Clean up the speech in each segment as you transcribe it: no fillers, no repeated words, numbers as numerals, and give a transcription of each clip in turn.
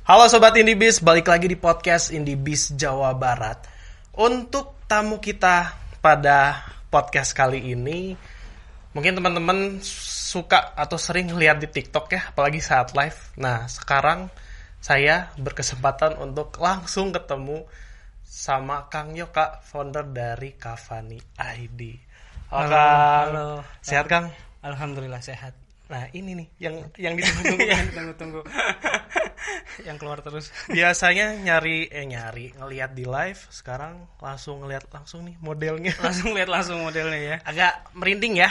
Halo Sobat Indibis, balik lagi di podcast Indibis Jawa Barat. Untuk tamu kita pada podcast kali ini, mungkin teman-teman suka atau sering lihat di TikTok ya, apalagi saat live. Nah, sekarang saya berkesempatan untuk langsung ketemu sama Kang Yoka, founder dari Cavani ID. Halo, Kang. Halo. Sehat, Kang? Alhamdulillah sehat. Nah, ini nih yang ditunggu-tunggu. Yang ditunggu-tunggu. Yang keluar terus. Biasanya nyari ngelihat di live, sekarang langsung ngelihat langsung nih modelnya. Langsung lihat modelnya ya. Agak merinding ya.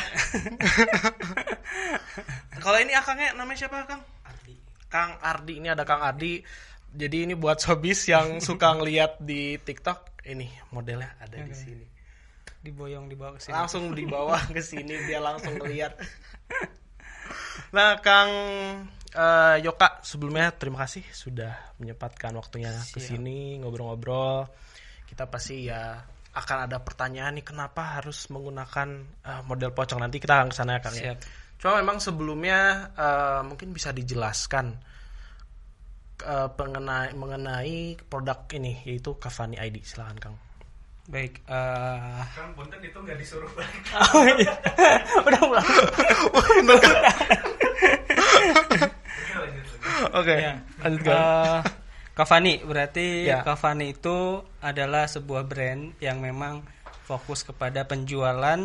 Kalau ini akangnya namanya siapa, Kang? Ardi. Kang Ardi. Ini ada Kang Ardi. Jadi ini buat sobis yang suka ngelihat di TikTok, ini modelnya ada di sini. Diboyong dibawa ke sini. Langsung dibawa ke sini biar langsung ngelihat. Nah, Kang Yoka, sebelumnya terima kasih sudah menyempatkan waktunya ke sini ngobrol-ngobrol. Kita pasti ya akan ada pertanyaan nih, kenapa harus menggunakan model pocong. Nanti kita akan kesana ya, Kang. Siap. Cuma memang sebelumnya mungkin bisa dijelaskan mengenai produk ini, yaitu Cavani ID. Silakan, Kang. Baik. Kang, punten itu nggak disuruh balik. Oh iya. Udah pulang. Oke. Ya. Lanjutkan. Cavani berarti Ya. Cavani itu adalah sebuah brand yang memang fokus kepada penjualan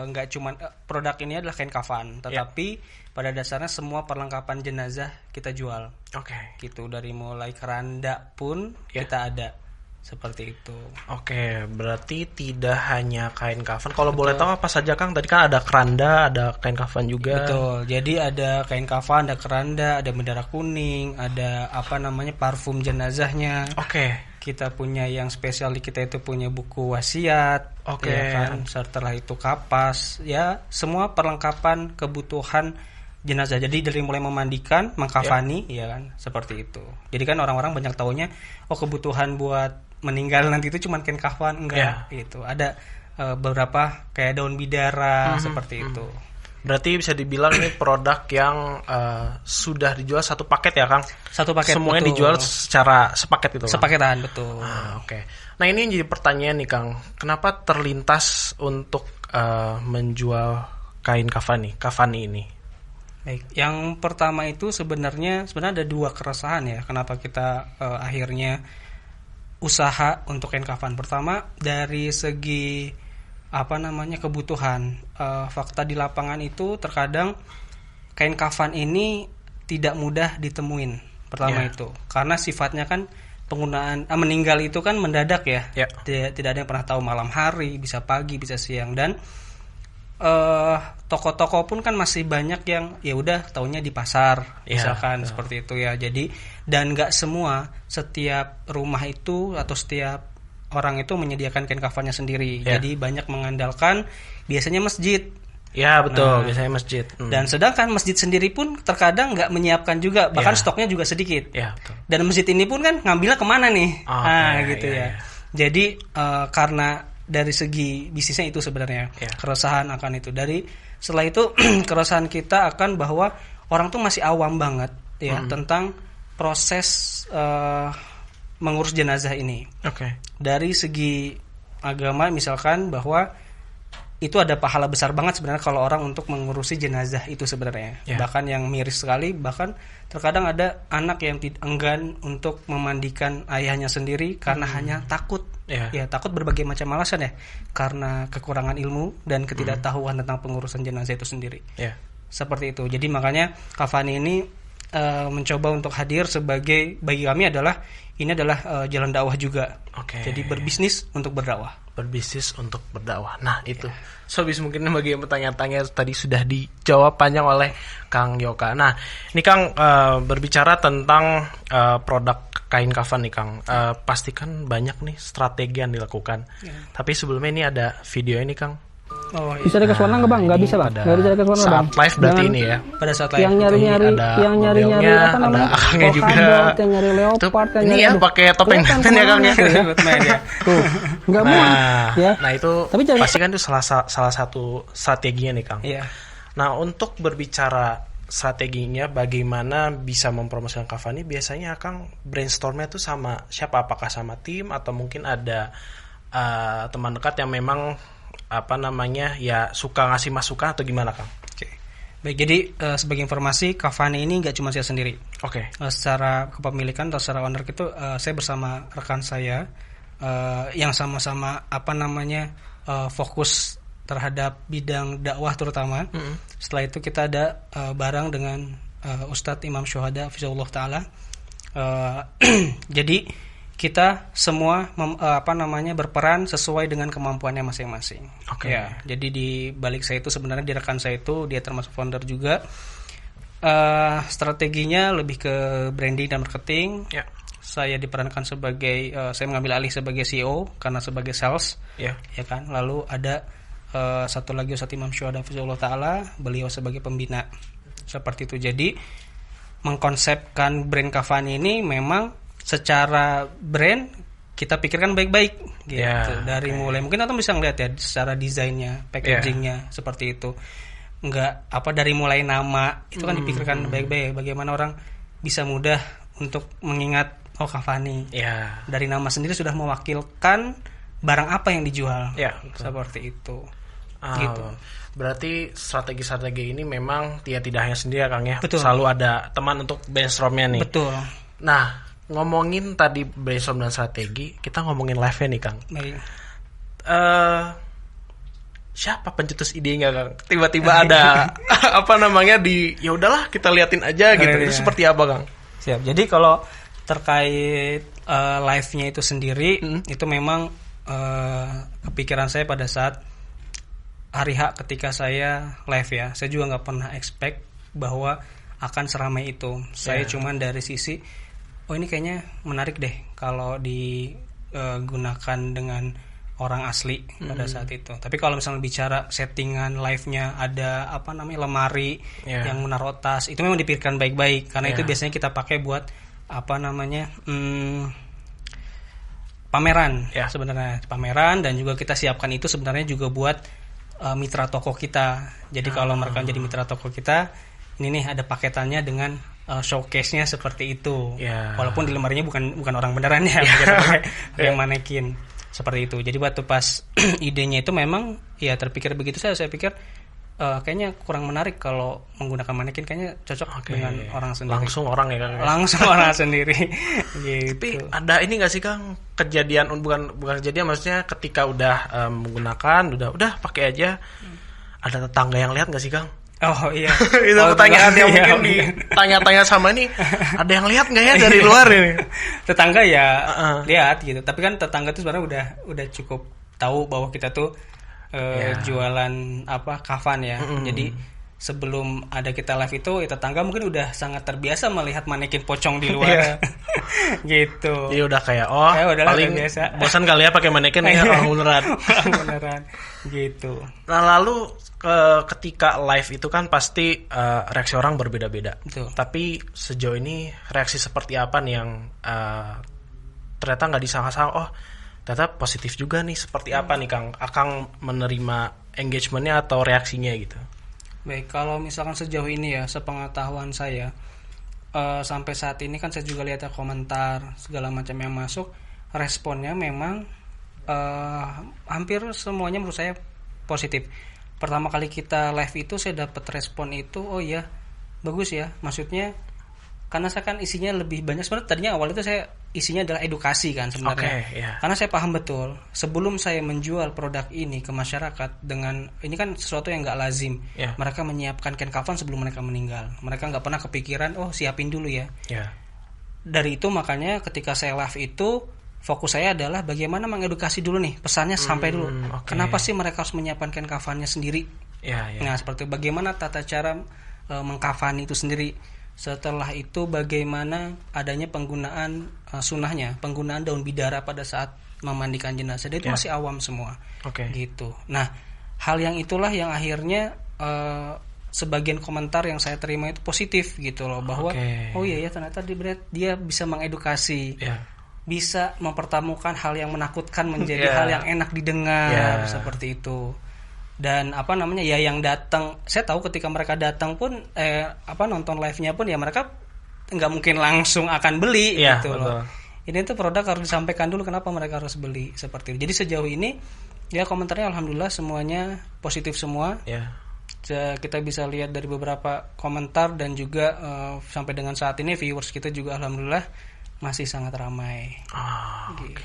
nggak cuma produk ini adalah kain kafan, tetapi pada dasarnya semua perlengkapan jenazah kita jual. Oke. Gitu, dari mulai keranda pun kita ada. Seperti itu. Oke, berarti tidak hanya kain kafan. Kalau boleh tahu apa saja, Kang? Tadi kan ada keranda, ada kain kafan juga. Betul. Jadi ada kain kafan, ada keranda, ada bendera kuning, ada parfum jenazahnya. Oke. Kita punya yang spesial di kita itu punya buku wasiat. Oke. Ya kan? Setelah itu kapas, ya semua perlengkapan kebutuhan jenazah. Jadi dari mulai memandikan, mengkafani, ya kan, seperti itu. Jadi kan orang-orang banyak taunya, kebutuhan buat meninggal nanti itu cuma kain kafan, enggak gitu. Ada beberapa kayak daun bidara seperti itu. Berarti bisa dibilang ini produk yang sudah dijual satu paket ya, Kang? Satu paket. Semuanya betul. dijual secara sepaket itu, Kang? Sepaketan, betul. Oke. Nah, ini yang jadi pertanyaan nih, Kang. Kenapa terlintas untuk menjual kain kafani ini? Baik, yang pertama itu sebenarnya ada dua keresahan ya. Kenapa kita akhirnya usaha untuk kain kafan. Pertama dari segi kebutuhan. Fakta di lapangan itu terkadang kain kafan ini tidak mudah ditemuin. Pertama itu karena sifatnya kan penggunaan meninggal itu kan mendadak ya. Tidak ada yang pernah tahu, malam hari, bisa pagi, bisa siang, dan toko-toko pun kan masih banyak yang ya udah taunya di pasar misalkan seperti itu ya. Jadi dan nggak setiap rumah itu atau setiap orang itu menyediakan kain kafannya sendiri. Jadi banyak mengandalkan biasanya masjid. Ya betul, biasanya masjid. Dan sedangkan masjid sendiri pun terkadang nggak menyiapkan juga, bahkan stoknya juga sedikit. Betul. Dan masjid ini pun kan ngambilnya kemana nih? Ya. Jadi karena dari segi bisnisnya itu sebenarnya keresahan akan itu. Setelah itu keresahan kita akan bahwa orang tuh masih awam banget ya tentang proses mengurus jenazah ini. Dari segi agama misalkan bahwa itu ada pahala besar banget sebenarnya kalau orang untuk mengurusi jenazah itu sebenarnya. Bahkan yang miris sekali, bahkan terkadang ada anak yang enggan untuk memandikan ayahnya sendiri karena hanya takut. Takut berbagai macam alasan ya. Karena kekurangan ilmu dan ketidaktahuan tentang pengurusan jenazah itu sendiri. Seperti itu. Jadi makanya Cavani ini mencoba untuk hadir sebagai, bagi kami adalah ini adalah jalan dakwah juga. Jadi berbisnis untuk berdakwah. Berbisnis untuk berdakwah. Nah itu, sobis mungkin bagi yang bertanya-tanya tadi sudah dijawab panjang oleh Kang Yoka. Nah ini Kang berbicara tentang produk kain kafan nih, Kang. Pastikan banyak nih strategi yang dilakukan. Tapi sebelumnya ini ada video ini, Kang. Bisa dikasih warna nggak, Bang? Nggak bisa lah. Nggak bisa dikasih warna, Bang. Saat live berarti ini ya. Pada saat live. Yang nyari-nyari apa namanya? Ada akangnya juga. Yang nyari leopard, yang ini nyari. ya pakai topeng Batman ya, Kang ya. Tuh, nggak muat. Ya. Nah itu tapi pasti kan itu salah satu strateginya nih, Kang. Iya. Nah untuk berbicara strateginya bagaimana bisa mempromosikan Cavani, biasanya Akang brainstormnya tuh sama siapa? Apakah sama tim atau mungkin ada teman dekat yang memang ya suka ngasih masukan atau gimana, Kang? Baik, jadi sebagai informasi, Cavani ini nggak cuma saya sendiri. Oke. Secara kepemilikan atau secara owner itu saya bersama rekan saya yang sama-sama fokus terhadap bidang dakwah terutama. Setelah itu kita ada bareng dengan Ustadz Imam Syuhada Hafizahullah Ta'ala. Jadi kita semua berperan sesuai dengan kemampuannya masing-masing. Oke. Ya, jadi di balik saya itu sebenarnya di rekan saya itu dia termasuk founder juga. Strateginya lebih ke branding dan marketing. Ya. Saya diperankan sebagai saya mengambil alih sebagai CEO karena sebagai sales. Ya kan. Lalu ada satu lagi Ustadz Imam Syuhada Hafizahullah Ta'ala, beliau sebagai pembina. Seperti itu. Jadi mengkonsepkan brand Cavani ini memang secara brand kita pikirkan baik-baik gitu. Dari mulai mungkin atau bisa ngeliat ya secara desainnya, packagingnya seperti itu. Enggak dari mulai nama itu kan dipikirkan baik-baik bagaimana orang bisa mudah untuk mengingat Cavani. Dari nama sendiri sudah mewakilkan barang apa yang dijual. Seperti itu. Gitu. Berarti strategi-strategi ini memang tidak hanya sendiri, Kang ya. Betul. Selalu ada teman untuk brainstormnya nih. Betul. Nah, ngomongin tadi brainstorm dan strategi, kita ngomongin live-nya nih, Kang. Baik. Siapa pencetus idenya, Kang? Tiba-tiba ada ya udahlah kita liatin aja gitu. Itu seperti apa, Kang? Siap. Jadi kalau terkait live-nya itu sendiri, itu memang kepikiran saya pada saat hari H ketika saya live ya. Saya juga nggak pernah expect bahwa akan seramai itu. Saya cuman dari sisi ini kayaknya menarik deh kalau digunakan dengan orang asli pada saat itu. Tapi kalau misalnya bicara settingan live-nya ada lemari yang menaruh tas, itu memang dipikirkan baik-baik karena itu biasanya kita pakai buat pameran. Sebenarnya pameran, dan juga kita siapkan itu sebenarnya juga buat mitra toko kita. Jadi kalau mereka jadi mitra toko kita, ini nih ada paketannya dengan showcase-nya seperti itu. Walaupun di lemarinya bukan orang beneran ya, yang manekin seperti itu. Jadi waktu pas idenya itu memang ya terpikir begitu, saya pikir kayaknya kurang menarik kalau menggunakan manekin, kayaknya cocok dengan orang sendiri. Langsung orang ya, Kang. Langsung orang sendiri. Gitu. Tapi ada ini nggak sih, Kang, kejadian bukan kejadian, maksudnya ketika udah menggunakan udah pakai aja, ada tetangga yang lihat nggak sih, Kang? Oh iya. Itu pertanyaan yang mungkin ditanya-tanya sama ini, ada yang lihat nggak ya dari luar ini? Tetangga ya lihat gitu. Tapi kan tetangga tuh sebenarnya udah cukup tahu bahwa kita tuh jualan Cavan ya. Jadi sebelum ada kita live itu, tetangga mungkin udah sangat terbiasa melihat manekin pocong di luar. Gitu. Iya, udah kayak paling biasa. Bosan kali ya pakai manekin ya, orang beneran. Beneran. Gitu. Nah, lalu ketika live itu kan pasti reaksi orang berbeda-beda. Betul. Tapi sejauh ini reaksi seperti apa nih yang ternyata nggak disangka-sangka, ternyata positif juga nih, seperti apa nih, Kang? Akang menerima engagementnya atau reaksinya gitu? Baik, kalau misalkan sejauh ini ya, sepengetahuan saya, sampai saat ini kan saya juga lihat komentar segala macam yang masuk, responnya memang hampir semuanya menurut saya positif. Pertama kali kita live itu saya dapat respon itu, oh iya bagus ya, maksudnya karena saya kan isinya lebih banyak, sebenarnya tadinya awal itu saya isinya adalah edukasi kan sebenarnya. Karena saya paham betul sebelum saya menjual produk ini ke masyarakat, dengan ini kan sesuatu yang nggak lazim. Mereka menyiapkan kain kafan sebelum mereka meninggal, mereka nggak pernah kepikiran siapin dulu ya. Dari itu makanya ketika saya live itu fokus saya adalah bagaimana mengedukasi dulu nih, pesannya sampai dulu. Kenapa sih mereka harus menyiapkan kain kafannya sendiri? Nah seperti bagaimana tata cara mengkafani itu sendiri. Setelah itu bagaimana adanya penggunaan sunnahnya, penggunaan daun bidara pada saat memandikan jenazah. Itu masih awam semua. Gitu. Nah, hal yang itulah yang akhirnya sebagian komentar yang saya terima itu positif gitu loh, bahwa oh iya ya ternyata dia bisa mengedukasi. Bisa mempertemukan hal yang menakutkan menjadi hal yang enak didengar, seperti itu. Dan apa namanya ya, yang datang, saya tahu ketika mereka datang pun nonton live-nya pun ya mereka nggak mungkin langsung akan beli gitu loh. Ini tuh produk harus disampaikan dulu kenapa mereka harus beli seperti itu. Jadi sejauh ini ya komentarnya alhamdulillah semuanya positif semua. Kita bisa lihat dari beberapa komentar dan juga sampai dengan saat ini viewers kita juga alhamdulillah masih sangat ramai. Gitu.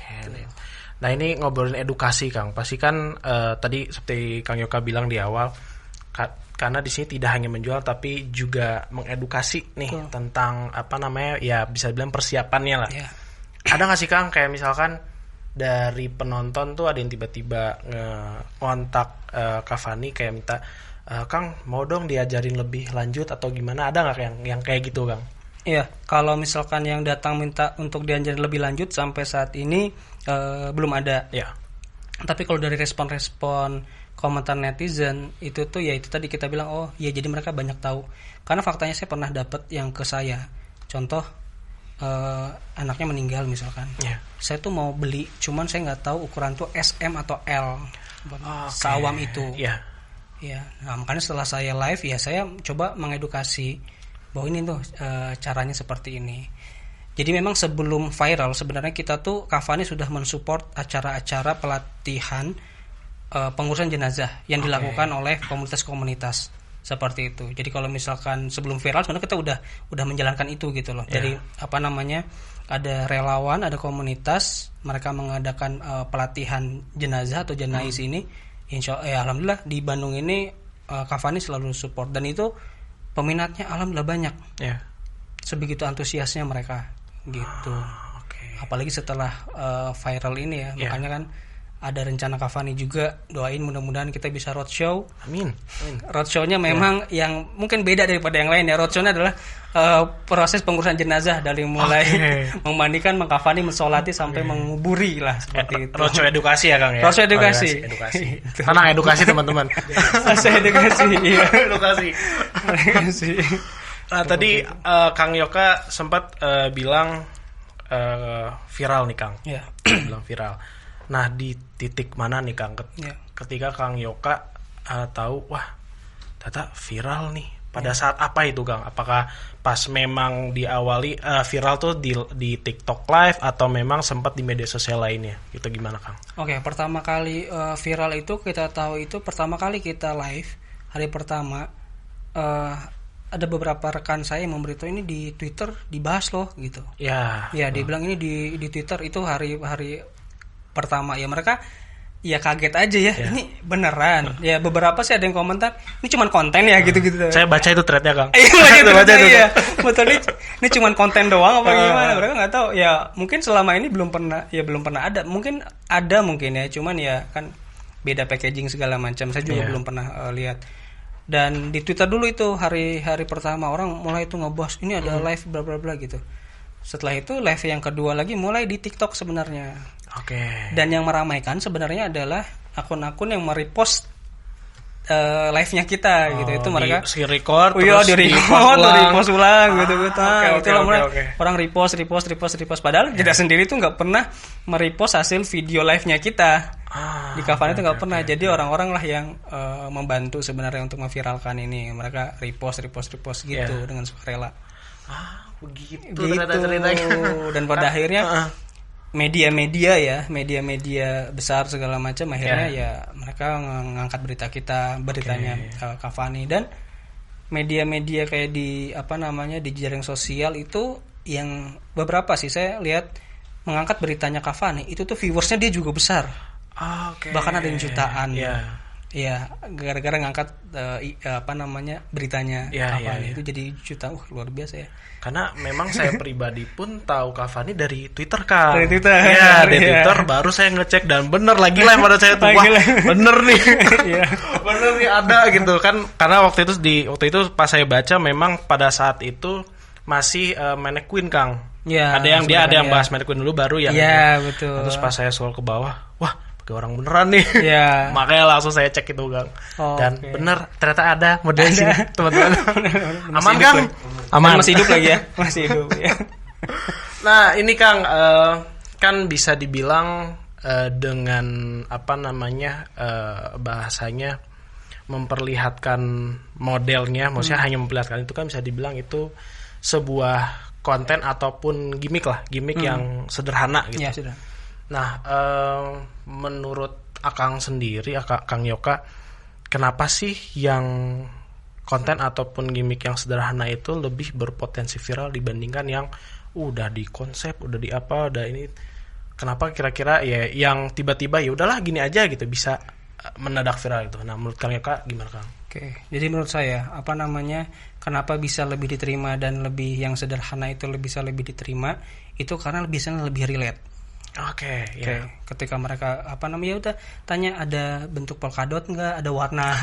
Nah ini ngobrolin edukasi Kang, pasti kan tadi seperti Kang Yoka bilang di awal, karena di sini tidak hanya menjual tapi juga mengedukasi nih tentang apa namanya ya bisa bilang persiapannya lah. Ada nggak sih Kang kayak misalkan dari penonton tuh ada yang tiba-tiba ngontak Kak Fani kayak minta Kang mau dong diajarin lebih lanjut atau gimana, ada nggak yang kayak gitu Kang? Iya, kalau misalkan yang datang minta untuk diajarin lebih lanjut sampai saat ini belum ada. Tapi kalau dari respon-respon komentar netizen itu tuh ya itu tadi kita bilang oh ya jadi mereka banyak tahu. Karena faktanya saya pernah dapat yang ke saya. Contoh anaknya meninggal misalkan. Saya tuh mau beli, cuman saya nggak tahu ukuran tuh SM atau L. Sawam itu. Nah, makanya setelah saya live ya saya coba mengedukasi bahwa ini tuh caranya seperti ini. Jadi memang sebelum viral sebenarnya kita tuh Kak Fani sudah mensupport acara-acara pelatihan pengurusan jenazah yang dilakukan oleh komunitas-komunitas seperti itu. Jadi kalau misalkan sebelum viral sebenarnya kita udah menjalankan itu gitu loh. Jadi apa namanya ada relawan, ada komunitas, mereka mengadakan pelatihan jenazah atau jenais ini. Alhamdulillah di Bandung ini Kak Fani selalu support dan itu peminatnya alhamdulillah banyak. Sebegitu antusiasnya mereka gitu. Apalagi setelah viral ini ya. Makanya kan ada rencana Kak Fani juga, doain mudah-mudahan kita bisa roadshow. Amin. Roadshow-nya memang yang mungkin beda daripada yang lain ya. Roadshow-nya adalah proses pengurusan jenazah dari mulai memandikan, Kak Fani mensolati sampai menguburi lah seperti itu. Roadshow edukasi ya Kang ya. Roadshow edukasi. Tenang edukasi teman-teman. Edukasi. Iya. Edukasi. Nah tadi Kang Yoka sempat bilang viral nih Kang. Bilang viral. Nah di titik mana nih Kang ketika Kang Yoka tahu wah ternyata viral nih, pada saat apa itu Kang? Apakah pas memang diawali viral tuh di TikTok live atau memang sempat di media sosial lainnya? Itu gimana Kang? Pertama kali viral itu kita tahu itu pertama kali kita live hari pertama ada beberapa rekan saya yang memberitahu ini di Twitter dibahas loh gitu. Ya dia bilang ini di Twitter itu hari pertama ya mereka ya kaget aja ya. Ini beneran. Ya beberapa sih ada yang komentar ini cuman konten ya gitu-gitu. Saya baca itu threadnya Kang. Baca itu. Ya. Betul ini cuman konten doang apa gimana? Mereka nggak tahu. Ya mungkin selama ini belum pernah ada. Mungkin ada ya. Cuman ya kan beda packaging segala macam. Saya juga belum pernah lihat. Dan di Twitter dulu itu hari pertama orang mulai itu ngebahas ini ada live bla bla bla gitu. Setelah itu live yang kedua lagi mulai di TikTok sebenarnya. Dan yang meramaikan sebenarnya adalah akun-akun yang merepost live-nya kita gitu. Itu mereka record terus di-repost ulang gitu. Itu orang repost padahal kita sendiri tuh nggak pernah merepost hasil video live-nya kita. Di Kak Fani itu nggak pernah. Jadi orang-orang lah yang membantu sebenarnya untuk memviralkan ini. Mereka repost gitu dengan sukarela. Begitu ternyata ceritanya. Dan pada akhirnya media-media besar segala macam akhirnya ya mereka ngangkat beritanya Kak Fani. Dan media-media kayak di di jaring sosial itu yang beberapa sih saya lihat mengangkat beritanya Kak Fani itu tuh viewersnya dia juga besar. Bahkan ada yang jutaan. Ya, gara-gara ngangkat beritanya Kak Fani itu jadi jutaan. Luar biasa ya. Karena memang saya pribadi pun tahu Kak Fani dari Twitter Kang. Dari Twitter. Dari Twitter baru saya ngecek dan bener lagi live pada saya tuh. Wah, bener nih. Bener nih ada gitu kan. Karena waktu itu pas saya baca memang pada saat itu masih Mannequin Kang. Ada yang bahas Mannequin dulu baru yang. Betul. Terus pas saya scroll ke bawah, wah orang beneran nih. Makanya langsung saya cek itu Kang. Dan bener ternyata ada model sini teman-teman. Aman Kang? Aman. Masih hidup lagi ya? Masih hidup ya. Nah ini Kang kan bisa dibilang dengan bahasanya memperlihatkan modelnya, maksudnya hanya memperlihatkan itu kan bisa dibilang itu sebuah konten ataupun gimmick yang sederhana gitu. Ya, sudah. Nah, menurut Akang sendiri, Kang Yoka, kenapa sih yang konten ataupun gimmick yang sederhana itu lebih berpotensi viral dibandingkan yang udah di konsep, udah di apa, udah ini? Kenapa kira-kira ya yang tiba-tiba ya udahlah gini aja gitu bisa mendadak viral itu? Nah, menurut Kang Yoka gimana, Kang? Oke, jadi menurut saya kenapa bisa lebih diterima dan lebih yang sederhana itu bisa lebih diterima itu karena biasanya lebih relate. Oke. Ketika mereka udah tanya ada bentuk polkadot nggak, ada warna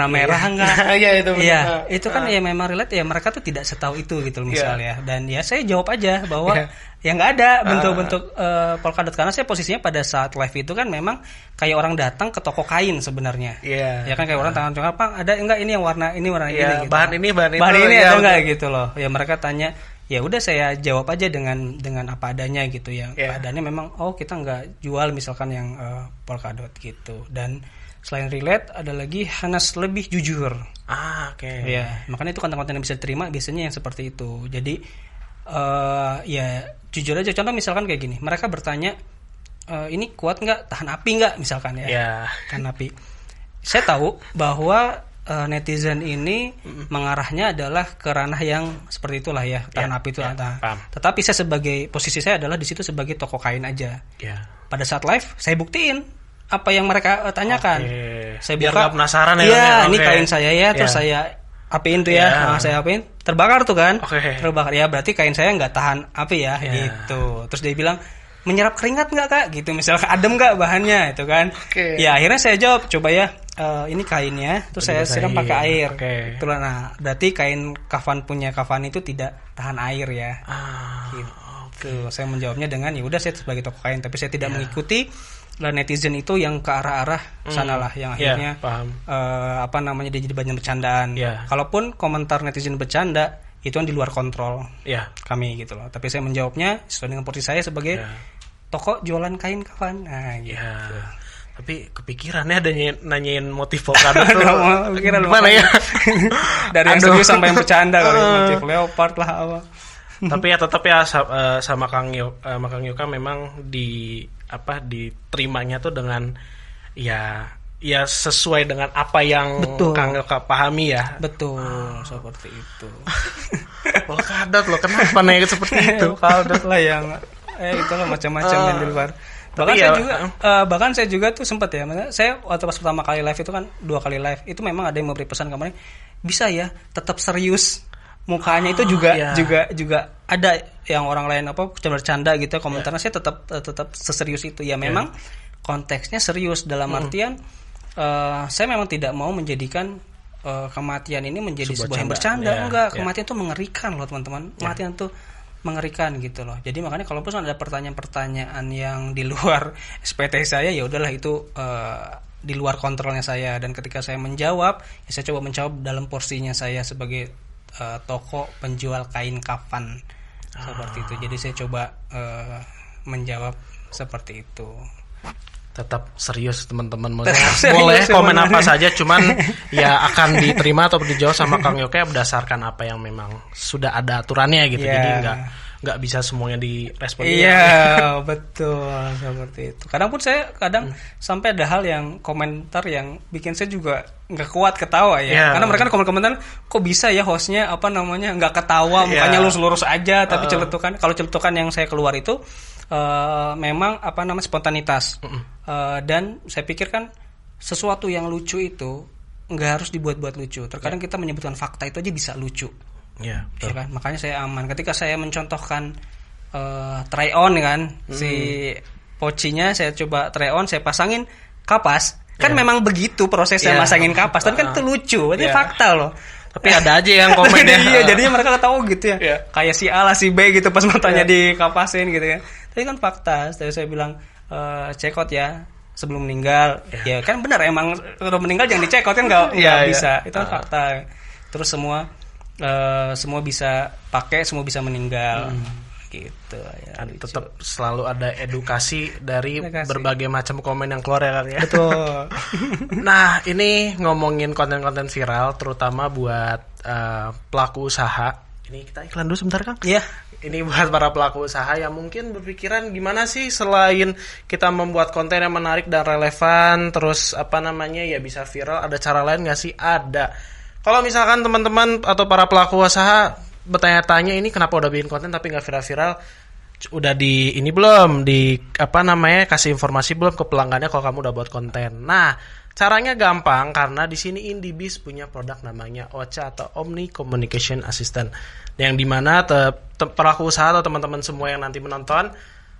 merah nggak? Iya itu. Iya, itu kan ya memang relate ya, mereka tuh tidak setahu itu gitu misalnya. Dan ya saya jawab aja bahwa ya nggak ada bentuk-bentuk polkadot, karena saya posisinya pada saat live itu kan memang kayak orang datang ke toko kain sebenarnya. Iya. Ya kan kayak orang tangan apa ada enggak ini yang warna ini gitu. Bahan ini ada ya, enggak gitu loh. Ya mereka tanya, ya udah saya jawab aja dengan apa adanya gitu ya. Adanya memang kita nggak jual misalkan yang polkadot gitu. Dan selain relate ada lagi Hanas lebih jujur. Oke. Ya, makanya itu konten-konten yang bisa diterima biasanya yang seperti itu. Jadi ya jujur aja. Contoh misalkan kayak gini, mereka bertanya ini kuat nggak, tahan api nggak misalkan ya. Tahan api. Saya tahu bahwa netizen ini mengarahnya adalah ke ranah yang seperti itulah ya, tahan api itu. Tetapi saya posisi saya adalah di situ sebagai toko kain aja. Pada saat live saya buktiin apa yang mereka tanyakan. Saya biar buka, nggak penasaran ya. Iya, ini kain saya ya, terus saya apiin tuh ya. Saya apiin, terbakar tuh kan. Terbakar ya, berarti kain saya nggak tahan api ya, gitu. Terus dia bilang, menyerap keringat nggak kak? Gitu, misalnya adem nggak bahannya itu kan? Ya akhirnya saya jawab, coba ya. Ini kainnya, terus saya siram pakai air. Itulah, nah berarti kain kafan punya kafan itu tidak tahan air ya. Gitu. Saya menjawabnya dengan ya udah saya sebagai toko kain, tapi saya tidak mengikuti netizen itu yang ke arah sana lah, yang akhirnya dia jadi banyak bercandaan. Kalaupun komentar netizen bercanda itu kan di luar kontrol kami gitu loh. Tapi saya menjawabnya sesuai dengan porsi saya sebagai toko jualan kain kafan. Nah gitu. Tapi kepikiran ya ada nanyain motif polkadot tuh. Gimana ya? Dari yang serius sampai yang bercanda kali, motif leopard lah apa. Tapi ya sama Kang Yoka memang diterimanya tuh dengan ya sesuai dengan apa yang Kang Yoka pahami ya. Betul, seperti itu. Polkadot loh, kenapa nanya seperti itu? Polkadot lah yang itulah macam-macam yang di luar. Bahkan saya juga tuh sempat ya, saya waktu pas pertama kali live itu kan 2 kali live itu memang ada yang memberi pesan kemarin, bisa ya tetap serius mukanya itu juga ada yang orang lain bercanda gitu komentarnya. Saya tetap seserius itu ya, memang konteksnya serius dalam artian saya memang tidak mau menjadikan kematian ini menjadi sebuah yang bercanda. Enggak, kematian itu mengerikan loh teman-teman. Kematian itu mengerikan gitu loh. Jadi makanya kalau pun ada pertanyaan-pertanyaan yang di luar SPT saya, ya udahlah itu di luar kontrolnya saya. Dan ketika saya menjawab, ya saya coba menjawab dalam porsinya saya sebagai toko penjual kain kafan seperti itu. Jadi saya coba menjawab seperti itu. Tetap serius teman-teman, boleh komen apa saja, cuman ya akan diterima atau dijawab sama Kang Yoka berdasarkan apa yang memang sudah ada aturannya gitu. Jadi nggak bisa semuanya direspon. Iya, betul seperti itu. Kadang pun saya sampai ada hal yang komentar yang bikin saya juga nggak kuat ketawa ya. Karena mereka komentar kok bisa ya hostnya nggak ketawa, mukanya lurus-lurus aja, tapi celetukan yang saya keluar itu memang spontanitas. Dan saya pikir kan sesuatu yang lucu itu nggak harus dibuat-buat lucu. Terkadang kita menyebutkan fakta itu aja bisa lucu. Ya kan? Makanya saya aman ketika saya mencontohkan try on kan, si pocinya saya coba try on, saya pasangin kapas. Kan memang begitu prosesnya masangin kapas. Tapi kan itu lucu, berarti fakta loh. Tapi ada aja yang komen iya, jadinya mereka ketawa gitu ya. Kayak si A lah si B gitu pas matanya dikapasin gitu ya. Tapi kan fakta. Saya bilang check out ya sebelum meninggal. Ya kan benar, emang kalau meninggal jangan di check out kan nggak bisa. Itu kan fakta. Terus semua bisa pakai, semua bisa meninggal. gitu ya. Kan tetap selalu ada edukasi dari berbagai macam komen yang keluar ya Kang ya. Betul. Nah, ini ngomongin konten-konten viral terutama buat pelaku usaha. Ini kita iklan dulu sebentar Kang. Iya. Ini buat para pelaku usaha yang mungkin berpikiran gimana sih selain kita membuat konten yang menarik dan relevan, terus ya bisa viral, ada cara lain nggak sih? Ada. Kalau misalkan teman-teman atau para pelaku usaha bertanya-tanya ini kenapa udah bikin konten tapi nggak viral-viral, udah kasih informasi belum ke pelanggannya kalau kamu udah buat konten. Nah, caranya gampang karena di sini IndiBiz punya produk namanya OCA atau Omni Communication Assistant, yang dimana pelaku usaha atau teman-teman semua yang nanti menonton,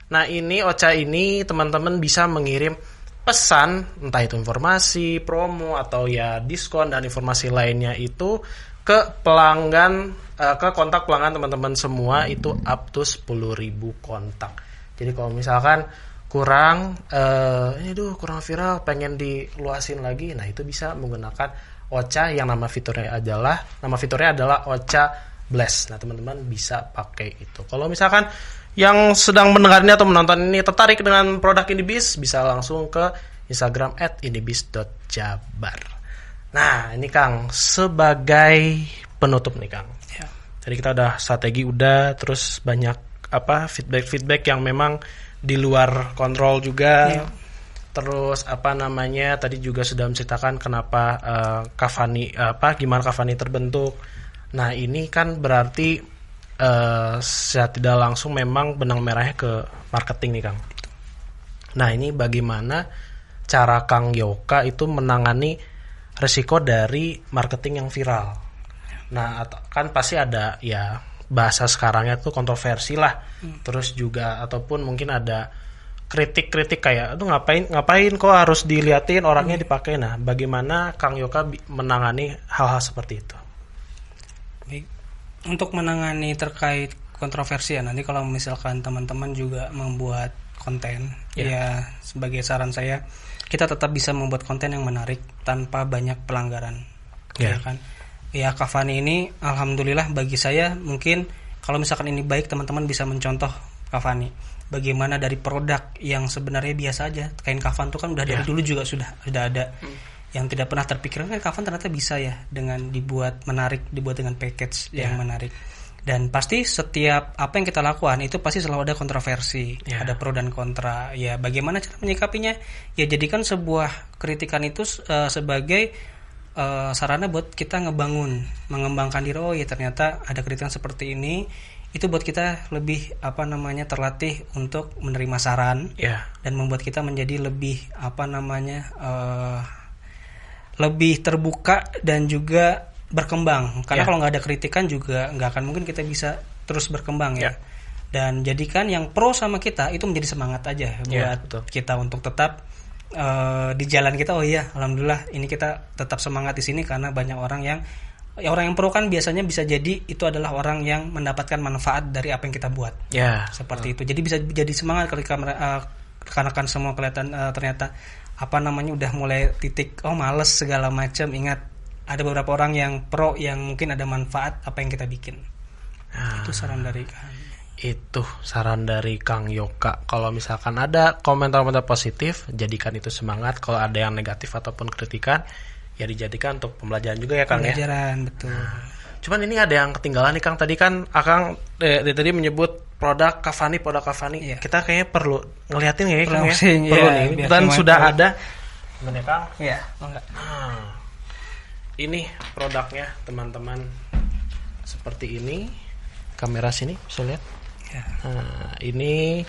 nah ini OCA ini teman-teman bisa mengirim pesan, entah itu informasi, promo atau ya diskon dan informasi lainnya itu ke pelanggan, ke kontak pelanggan teman-teman semua itu up to 10.000 kontak. Jadi kalau misalkan kurang viral, pengen diluasin lagi, nah itu bisa menggunakan OCA yang nama fiturnya adalah OCA Blast. Nah teman-teman bisa pakai itu. Kalau misalkan yang sedang mendengar ini atau menonton ini tertarik dengan produk IndiBiz, bisa langsung ke Instagram @indibiz.jabar. Nah ini Kang, sebagai penutup nih Kang, ya. Tadi kita udah strategi terus banyak feedback yang memang di luar kontrol juga, ya. Terus tadi juga sudah menceritakan kenapa gimana Cavani terbentuk. Nah ini kan berarti secara tidak langsung memang benang merahnya ke marketing nih Kang. Nah ini bagaimana cara Kang Yoka itu menangani resiko dari marketing yang viral. Nah, kan pasti ada ya bahasa sekarangnya tuh kontroversi lah. Terus juga ataupun mungkin ada kritik-kritik kayak itu ngapain kok harus diliatin orangnya dipakai. Nah, bagaimana Kang Yoka menangani hal-hal seperti itu? Baik. Untuk menangani terkait kontroversi ya, nanti kalau misalkan teman-teman juga membuat konten, ya sebagai saran saya, kita tetap bisa membuat konten yang menarik tanpa banyak pelanggaran, ya kan? Ya Cavani ini, alhamdulillah bagi saya mungkin kalau misalkan ini baik, teman-teman bisa mencontoh Cavani. Bagaimana dari produk yang sebenarnya biasa aja, kain kafan itu kan udah dari dulu juga sudah ada, yang tidak pernah terpikirkan kan kafan ternyata bisa ya dengan dibuat menarik, dibuat dengan package yang menarik. Dan pasti setiap apa yang kita lakukan itu pasti selalu ada kontroversi, ada pro dan kontra. Ya bagaimana cara menyikapinya? Ya jadikan sebuah kritikan itu sebagai sarana buat kita mengembangkan diri. Oh ya ternyata ada kritikan seperti ini. Itu buat kita lebih terlatih untuk menerima saran dan membuat kita menjadi lebih lebih terbuka dan juga berkembang, karena kalau nggak ada kritikan juga nggak akan mungkin kita bisa terus berkembang ya. Dan jadikan yang pro sama kita itu menjadi semangat aja buat kita untuk tetap di jalan kita. Oh iya, alhamdulillah ini kita tetap semangat di sini karena banyak orang yang pro kan biasanya bisa jadi itu adalah orang yang mendapatkan manfaat dari apa yang kita buat. Seperti itu. Jadi bisa jadi semangat ketika rekan-rekan semua kelihatan ternyata udah mulai titik males segala macam. Ingat, ada beberapa orang yang pro yang mungkin ada manfaat apa yang kita bikin. Itu saran dari Kang. Itu saran dari Kang Yoka. Kalau misalkan ada komentar-komentar positif, jadikan itu semangat. Kalau ada yang negatif ataupun kritikan, ya dijadikan untuk pembelajaran juga ya Kang. Pembelajaran, betul. Cuman ini ada yang ketinggalan nih Kang. Tadi kan Akang tadi menyebut produk Cavani. Kita kayaknya perlu ngeliatin ya Kang ya. Perlu nih. Dan sudah ada. Gimana Kang? Iya, enggak. Ini produknya teman-teman seperti ini. Kamera sini bisa lihat. Nah, ini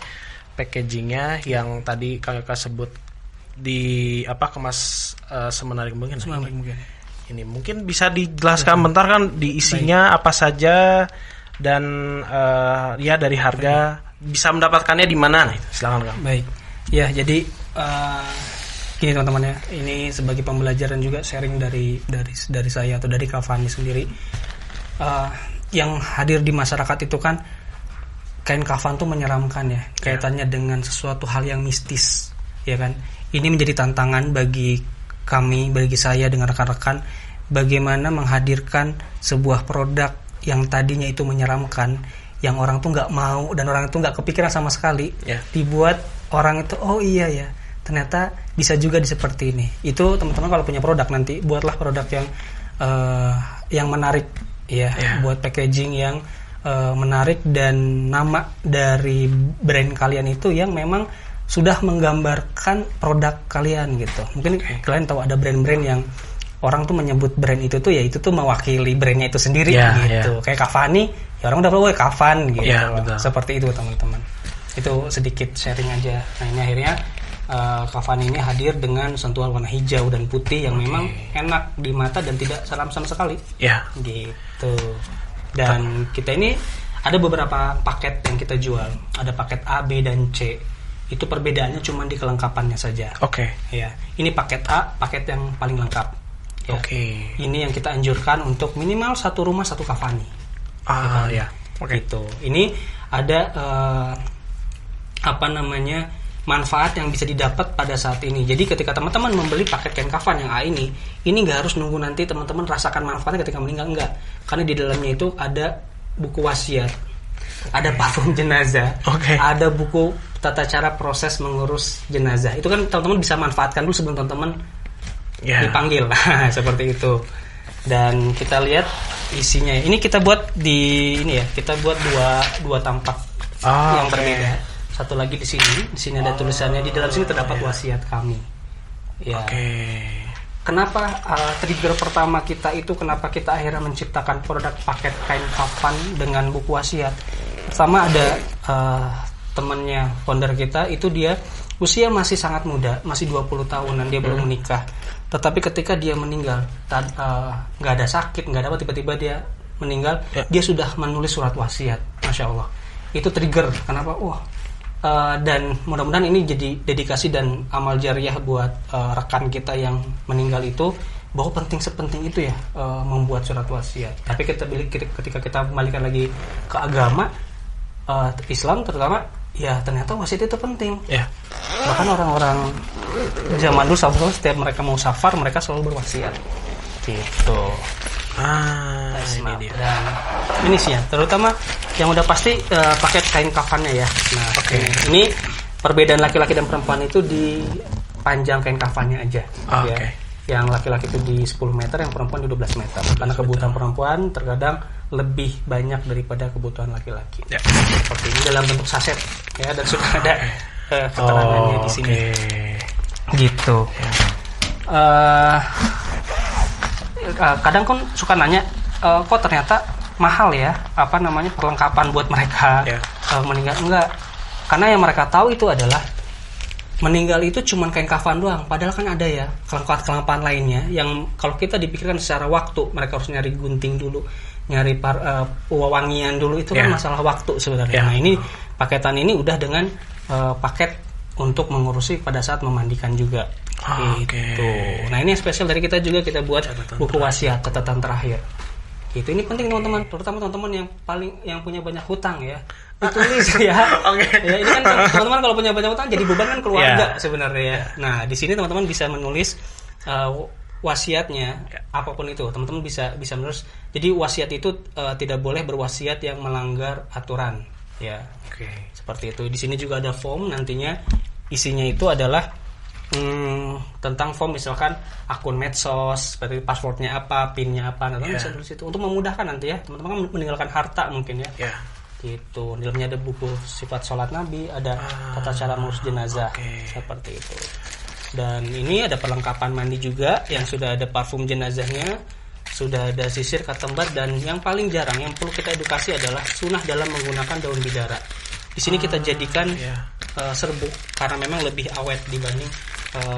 packagingnya yang tadi Kang Yoka sebut di kemas semenarik mungkin. Ini mungkin bisa dijelaskan bentar kan diisinya apa saja dan dari harga bisa mendapatkannya di mana? Nah, silakan Kang. Baik. Ya, jadi gini teman-teman ya, ini sebagai pembelajaran juga sharing dari saya atau dari Cavani sendiri. Yang hadir di masyarakat itu kan kain kafan tuh menyeramkan ya, kaitannya dengan sesuatu hal yang mistis, ya kan? Ini menjadi tantangan bagi kami, bagi saya dengan rekan-rekan, bagaimana menghadirkan sebuah produk yang tadinya itu menyeramkan, yang orang tuh nggak mau dan orang itu nggak kepikiran sama sekali, dibuat orang itu oh iya ya, ternyata bisa juga seperti ini. Itu teman-teman kalau punya produk nanti buatlah produk yang menarik ya, buat packaging yang menarik dan nama dari brand kalian itu yang memang sudah menggambarkan produk kalian gitu. Mungkin kalian tahu ada brand-brand yang orang tuh menyebut brand itu tuh ya itu tuh mewakili brandnya itu sendiri gitu. Kayak Cavani, ya orang udah tahu Cavan gitu. Seperti itu teman-teman. Itu sedikit sharing aja. Nah ini akhirnya Cavani ini hadir dengan sentuhan warna hijau dan putih yang memang enak di mata dan tidak salam sama sekali. Gitu. Dan kita ini ada beberapa paket yang kita jual. Ada paket A, B, dan C. Itu perbedaannya cuma di kelengkapannya saja. Ya, ini paket A, paket yang paling lengkap. Ya. Ini yang kita anjurkan untuk minimal satu rumah satu Cavani. Gitu. Ini ada manfaat yang bisa didapat pada saat ini. Jadi ketika teman-teman membeli paket kain kafan yang A ini nggak harus nunggu nanti teman-teman rasakan manfaatnya ketika meninggal, enggak. Karena di dalamnya itu ada buku wasiat, ada parfum jenazah, ada buku tata cara proses mengurus jenazah. Itu kan teman-teman bisa manfaatkan dulu sebelum teman-teman dipanggil. Seperti itu. Dan kita lihat isinya. Ini kita buat kita buat dua tampak yang berbeda. Satu lagi di sini ada tulisannya, di dalam sini terdapat wasiat kami. Kenapa trigger pertama kita itu kenapa kita akhirnya menciptakan produk paket kain kafan dengan buku wasiat? Pertama ada temannya founder kita itu dia usia masih sangat muda, masih 20 tahunan, dia belum menikah. Tetapi ketika dia meninggal, nggak ada sakit, nggak ada apa, tiba-tiba dia meninggal, dia sudah menulis surat wasiat. Masya Allah, itu trigger. Kenapa? Dan mudah-mudahan ini jadi dedikasi dan amal jariah buat rekan kita yang meninggal itu, bahwa sepenting itu ya membuat surat wasiat. Tapi ketika kita kembalikan lagi ke agama Islam terutama, ya ternyata wasiat itu penting. Bahkan orang-orang zaman dulu setiap mereka mau safar mereka selalu berwasiat gitu. Ini dia. Dan ini sih ya, terutama yang udah pasti paket kain kafannya ya. Nah, ini perbedaan laki-laki dan perempuan itu di panjang kain kafannya aja. Yang laki-laki itu di 10 meter, yang perempuan di 12 meter. Karena kebutuhan perempuan terkadang lebih banyak daripada kebutuhan laki-laki. Seperti ini dalam bentuk saset ya, dan sudah ada keterangannya di sini. Gitu. Kadang kan suka nanya, kok ternyata mahal ya perlengkapan buat mereka meninggal. Enggak, karena yang mereka tahu itu adalah meninggal itu cuma kain kafan doang, padahal kan ada ya kelengkapan lainnya yang kalau kita dipikirkan secara waktu, mereka harus nyari gunting dulu, nyari wangian dulu, itu kan masalah waktu sebenarnya. Nah ini paketan ini udah dengan paket untuk mengurusi pada saat memandikan juga. Gitu. Nah ini yang spesial dari kita juga, kita buat buku wasiat, catatan terakhir. Gitu. Ini penting teman-teman, terutama teman-teman yang punya banyak hutang ya. Ditulis ya. Ya ini kan teman-teman kalau punya banyak hutang jadi beban kan keluarga sebenarnya ya. Nah, di sini teman-teman bisa menulis wasiatnya apapun itu. Teman-teman bisa menulis. Jadi wasiat itu tidak boleh berwasiat yang melanggar aturan ya. Seperti itu. Di sini juga ada form, nantinya isinya itu adalah tentang form, misalkan akun medsos, seperti passwordnya apa, pinnya apa, teman-teman bisa tulis itu untuk memudahkan nanti ya. Teman-teman meninggalkan harta mungkin ya. Gitu. Di dalamnya ada buku sifat sholat Nabi, ada tata cara mengurus jenazah, seperti itu. Dan ini ada perlengkapan mandi juga, yang sudah ada parfum jenazahnya, sudah ada sisir, katembat, dan yang paling jarang yang perlu kita edukasi adalah sunnah dalam menggunakan daun bidara. Di sini kita jadikan serbuk karena memang lebih awet dibanding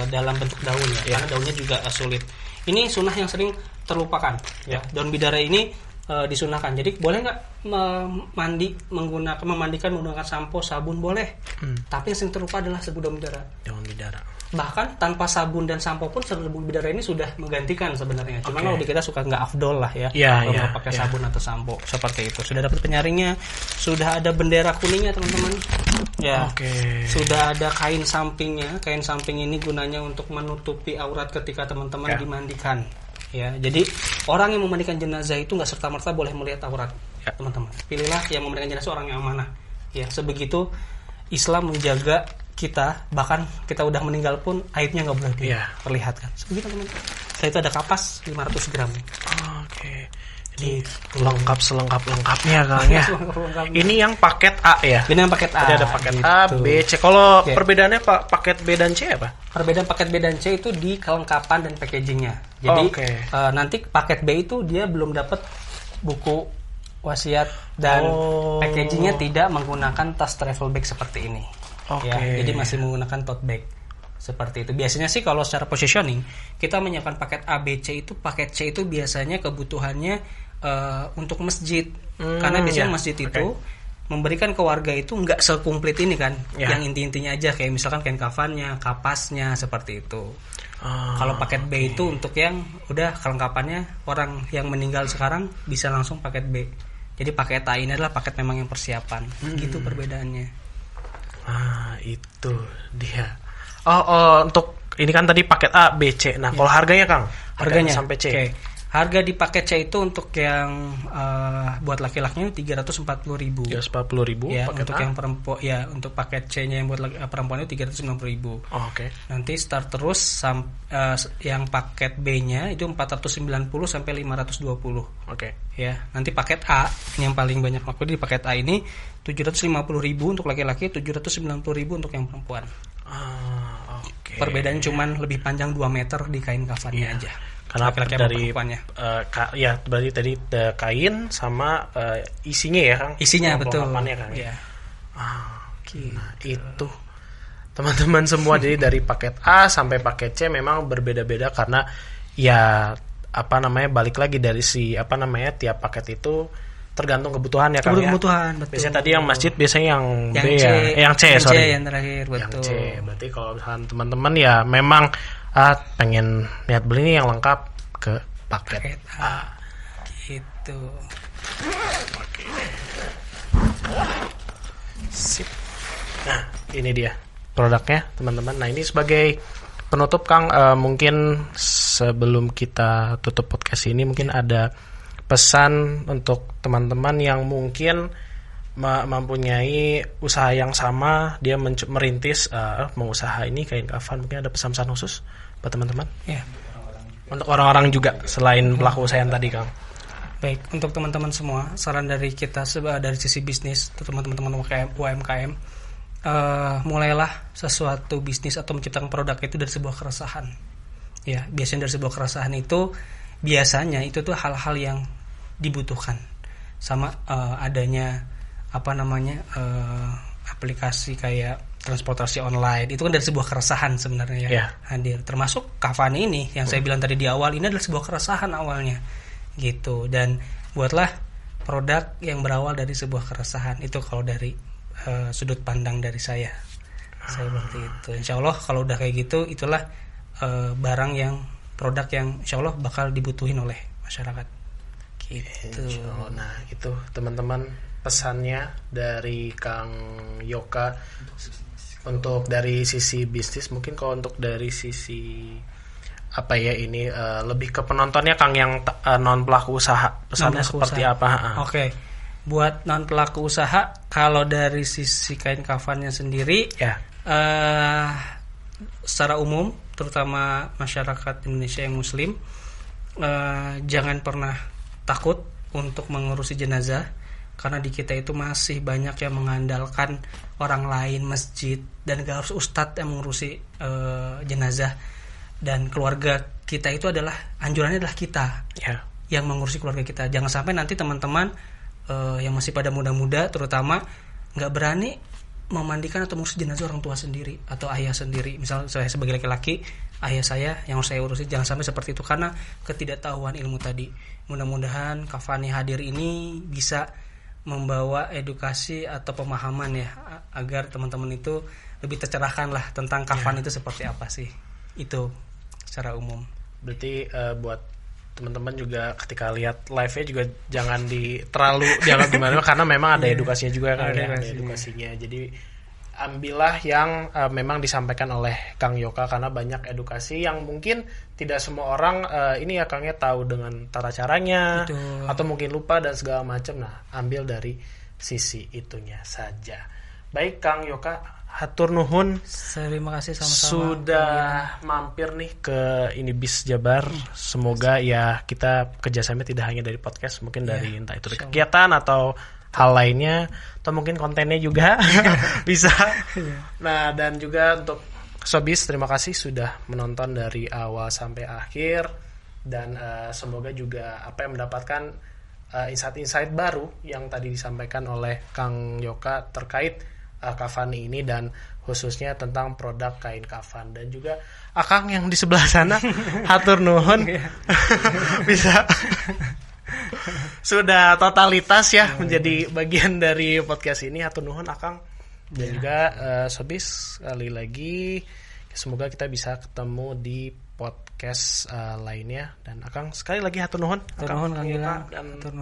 dalam bentuk daun ya. Karena daunnya juga sulit. Ini sunnah yang sering terlupakan ya. Daun bidara ini disunahkan. Jadi boleh nggak memandikan menggunakan sampo, sabun boleh. Tapi yang sering terlupa adalah serbuk daun bidara. Bahkan tanpa sabun dan sampo pun serbuk bidara ini sudah menggantikan sebenarnya. Cuma kalau di kita suka nggak afdol lah ya. Kalau pakai sabun atau sampo seperti itu. Sudah dapat penyaringnya, sudah ada bendera kuningnya teman-teman. Sudah ada kain sampingnya. Kain samping ini gunanya untuk menutupi aurat ketika teman-teman dimandikan. Ya, jadi orang yang memandikan jenazah itu nggak serta-merta boleh melihat aurat. teman-teman. Pilihlah yang memberikan jenazah orang yang amanah. Ya, sebegitu Islam menjaga kita, bahkan kita udah meninggal pun aibnya nggak boleh diperlihatkan. Sebegitu teman-teman. Setelah itu ada kapas 500 gram. Oke. Ini lengkap selengkap-lengkapnya Kang ya. Ini yang paket A ya. Ini yang paket A. Jadi ada paket A, B, C. Kalau perbedaannya paket B dan C apa? Perbedaan paket B dan C itu di kelengkapan dan packagingnya. Jadi nanti paket B itu dia belum dapat buku wasiat dan packagingnya tidak menggunakan tas travel bag seperti ini. Ya, jadi masih menggunakan tote bag seperti itu. Biasanya sih kalau secara positioning kita menyiapkan paket A, B, C itu paket C itu biasanya kebutuhannya untuk masjid, karena biasanya masjid itu memberikan ke warga itu nggak sekumplit ini kan, yang inti-intinya aja kayak misalkan kain kafannya, kapasnya seperti itu. Kalau paket B itu untuk yang udah kelengkapannya orang yang meninggal sekarang bisa langsung paket B. Jadi paket A ini adalah paket memang yang persiapan. Gitu perbedaannya. Itu dia. Untuk ini kan tadi paket A, B, C. Nah, kalau harganya Kang? Harganya sampai C. Harga di paket C itu untuk yang buat laki-lakinya 340.000. 340.000 ya, paket untuk A. yang perempuan ya, untuk paket C-nya yang buat perempuan itu 390.000. Nanti start terus yang paket B-nya itu 490 sampai 520. Ya, nanti paket A yang paling banyak laku di paket A ini 750.000 untuk laki-laki, 790.000 untuk yang perempuan. Perbedaannya cuman lebih panjang 2 meter di kain kafannya aja. Karena dari berarti tadi kain sama isinya ya Kang. Isinya betul. Kan, ya? Nah, itu teman-teman semua. Jadi dari paket A sampai paket C memang berbeda-beda karena balik lagi dari tiap paket itu tergantung kebutuhan ya Kang. Kebutuhan, betul. Biasanya tadi yang masjid biasanya yang B C, yang C, sorry. Yang terakhir, betul. Yang C. Berarti kalau misalkan teman-teman ya memang pengen lihat beli ini yang lengkap ke paket A. Gitu. Sip. Nah, ini dia produknya teman-teman. Nah, ini sebagai penutup Kang, mungkin sebelum kita tutup podcast ini mungkin ada pesan untuk teman-teman yang mungkin mempunyai usaha yang sama, dia merintis mengusaha ini kain kafan, mungkin ada pesan-pesan khusus buat teman-teman? Ya. Untuk orang-orang juga selain pelaku usaha yang tadi Kang. Baik, untuk teman-teman semua, saran dari kita dari sisi bisnis, teman-teman UMKM, mulailah sesuatu bisnis atau menciptakan produk itu dari sebuah keresahan. Ya, biasanya dari sebuah keresahan itu biasanya itu tuh hal-hal yang dibutuhkan. Sama adanya aplikasi kayak transportasi online itu kan dari sebuah keresahan sebenarnya hadir. Termasuk kafan ini yang saya bilang tadi di awal, ini adalah sebuah keresahan awalnya gitu. Dan buatlah produk yang berawal dari sebuah keresahan. Itu kalau dari sudut pandang dari saya seperti itu. Insya Allah kalau udah kayak gitu, itulah produk yang insya Allah bakal dibutuhin oleh masyarakat gitu. Nah, itu teman-teman pesannya dari Kang Yoka untuk dari sisi bisnis. Mungkin kalau untuk dari sisi lebih ke penontonnya Kang yang non pelaku usaha, pesannya seperti apa? Buat non pelaku usaha, kalau dari sisi kain kafannya sendiri secara umum terutama masyarakat Indonesia yang muslim, jangan pernah takut untuk mengurusi jenazah, karena di kita itu masih banyak yang mengandalkan orang lain, masjid, dan gak harus ustadz yang mengurusi jenazah. Dan keluarga kita itu anjurannya adalah kita yang mengurusi keluarga kita. Jangan sampai nanti teman-teman yang masih pada muda-muda terutama gak berani memandikan atau mengurus jenazah orang tua sendiri atau ayah sendiri. Misal saya sebagai laki-laki, ayah saya yang harus saya urusin. Jangan sampai seperti itu karena ketidaktahuan ilmu tadi. Mudah-mudahan Kafani hadir ini bisa membawa edukasi atau pemahaman agar teman-teman itu lebih tercerahkan lah tentang kafan itu seperti apa sih, itu secara umum. Berarti buat teman-teman juga ketika lihat live-nya juga jangan jangan gimana karena memang ada edukasinya juga kan, ada edukasinya. Jadi ambillah yang memang disampaikan oleh Kang Yoka, karena banyak edukasi yang mungkin tidak semua orang ini ya Kang ya tahu dengan tata caranya. Betul. Atau mungkin lupa dan segala macam. Nah, ambil dari sisi itunya saja. Baik Kang Yoka, hatur nuhun. Terima kasih sama-sama. Sudah mampir nih ke ini Bis Jabar. Semoga ya kita kerjasamanya tidak hanya dari podcast, mungkin dari entah itu kegiatan atau hal lainnya, atau mungkin kontennya juga bisa. Nah, dan juga untuk Sobis, terima kasih sudah menonton dari awal sampai akhir, dan semoga juga apa yang mendapatkan insight-insight baru yang tadi disampaikan oleh Kang Yoka terkait Kafani ini, dan khususnya tentang produk kain kafan. Dan juga Akang yang di sebelah sana hatur nuhun bisa sudah totalitas ya menjadi bagian dari podcast ini. Hatur nuhun Akang. Dan juga Sobis, sekali lagi semoga kita bisa ketemu di podcast lainnya. Dan Akang sekali lagi hatur nuhun. Hatur nuhun Kang Gilang. Hatur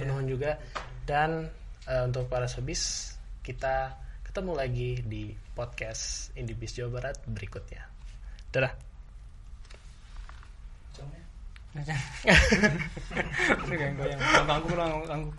nuhun juga. Dan untuk para Sobis, kita ketemu lagi di podcast Indie Biz Jawa Barat berikutnya. Dadah. Goyang-goyang. Ganggu.